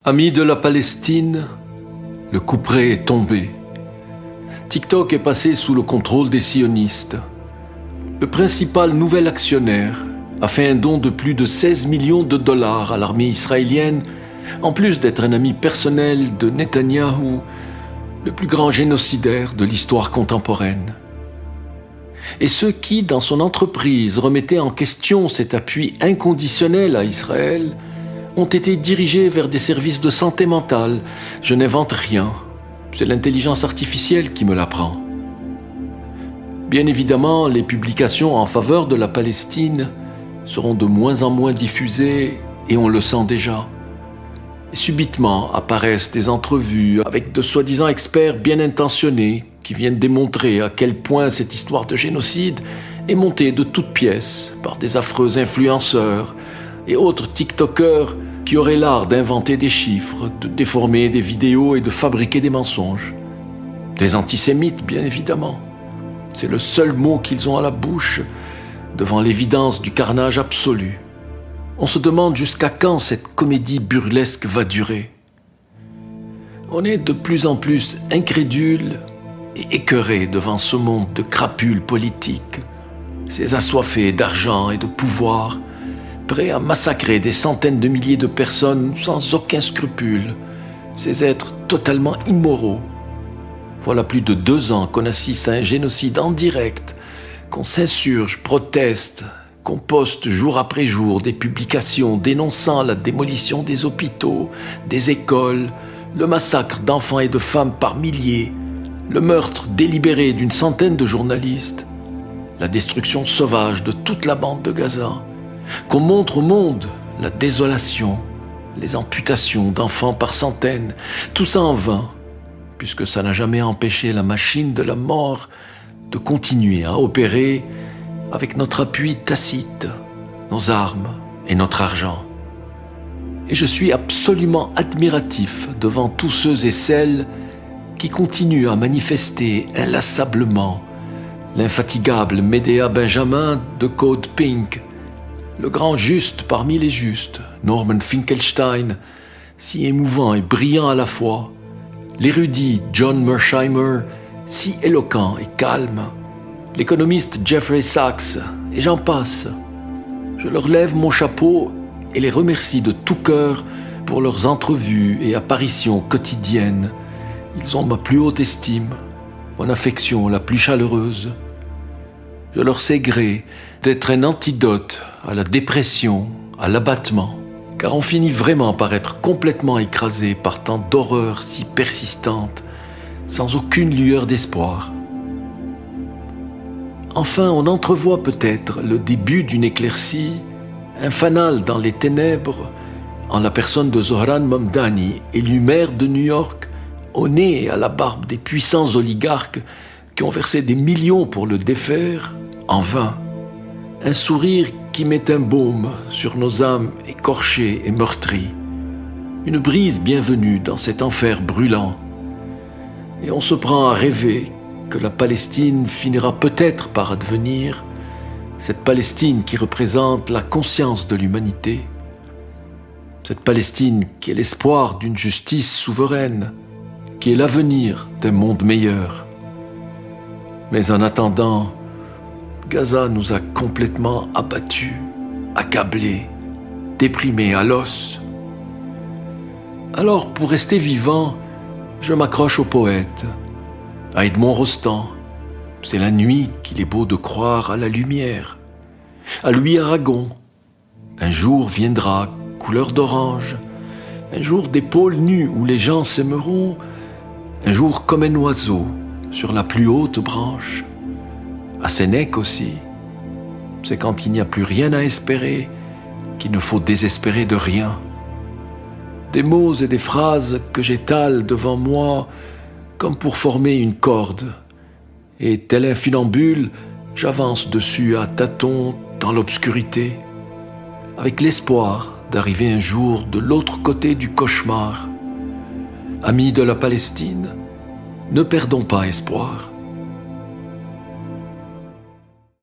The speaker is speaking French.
Amis de la Palestine, le couperet est tombé. TikTok est passé sous le contrôle des sionistes. Le principal nouvel actionnaire a fait un don de plus de 16 millions de dollars à l'armée israélienne, en plus d'être un ami personnel de Netanyahou, le plus grand génocidaire de l'histoire contemporaine. Et ceux qui, dans son entreprise, remettaient en question cet appui inconditionnel à Israël, ont été dirigés vers des services de santé mentale. Je n'invente rien, c'est l'intelligence artificielle qui me l'apprend. Bien évidemment, les publications en faveur de la Palestine seront de moins en moins diffusées et on le sent déjà. Et subitement apparaissent des entrevues avec de soi-disant experts bien intentionnés qui viennent démontrer à quel point cette histoire de génocide est montée de toutes pièces par des affreux influenceurs et autres TikTokers qui auraient l'art d'inventer des chiffres, de déformer des vidéos et de fabriquer des mensonges. Des antisémites, bien évidemment. C'est le seul mot qu'ils ont à la bouche devant l'évidence du carnage absolu. On se demande jusqu'à quand cette comédie burlesque va durer. On est de plus en plus incrédule et écœuré devant ce monde de crapules politiques, ces assoiffés d'argent et de pouvoir, prêts à massacrer des centaines de milliers de personnes sans aucun scrupule, ces êtres totalement immoraux. Voilà plus de 2 ans qu'on assiste à un génocide en direct, qu'on s'insurge, proteste, qu'on poste jour après jour des publications dénonçant la démolition des hôpitaux, des écoles, le massacre d'enfants et de femmes par milliers, le meurtre délibéré d'une centaine de journalistes, la destruction sauvage de toute la bande de Gaza, qu'on montre au monde la désolation, les amputations d'enfants par centaines, tout ça en vain, puisque ça n'a jamais empêché la machine de la mort de continuer à opérer avec notre appui tacite, nos armes et notre argent. Et je suis absolument admiratif devant tous ceux et celles qui continuent à manifester inlassablement l'infatigable Medea Benjamin de Code Pink, le grand juste parmi les justes, Norman Finkelstein, si émouvant et brillant à la fois, l'érudit John Mersheimer, si éloquent et calme, l'économiste Jeffrey Sachs, et j'en passe. Je leur lève mon chapeau et les remercie de tout cœur pour leurs entrevues et apparitions quotidiennes. Ils ont ma plus haute estime, mon affection la plus chaleureuse. Je leur sais gré d'être un antidote à la dépression, à l'abattement, car on finit vraiment par être complètement écrasé par tant d'horreurs si persistantes, sans aucune lueur d'espoir. Enfin, on entrevoit peut-être le début d'une éclaircie, un fanal dans les ténèbres, en la personne de Zohran Mamdani, élu maire de New York, au nez et à la barbe des puissants oligarques qui ont versé des millions pour le défaire, en vain. Un sourire qui met un baume sur nos âmes écorchées et meurtries. Une brise bienvenue dans cet enfer brûlant. Et on se prend à rêver que la Palestine finira peut-être par advenir, cette Palestine qui représente la conscience de l'humanité, cette Palestine qui est l'espoir d'une justice souveraine, qui est l'avenir d'un monde meilleur. Mais en attendant, Gaza nous a complètement abattus, accablés, déprimés à l'os. Alors, pour rester vivant, je m'accroche au poète, à Edmond Rostand. C'est la nuit qu'il est beau de croire à la lumière. À Louis Aragon. Un jour viendra, couleur d'orange, un jour d'épaules nues où les gens s'aimeront, un jour comme un oiseau sur la plus haute branche. À Sénèque aussi, c'est quand il n'y a plus rien à espérer qu'il ne faut désespérer de rien. Des mots et des phrases que j'étale devant moi comme pour former une corde, et tel un funambule, j'avance dessus à tâtons dans l'obscurité, avec l'espoir d'arriver un jour de l'autre côté du cauchemar. Amis de la Palestine, ne perdons pas espoir.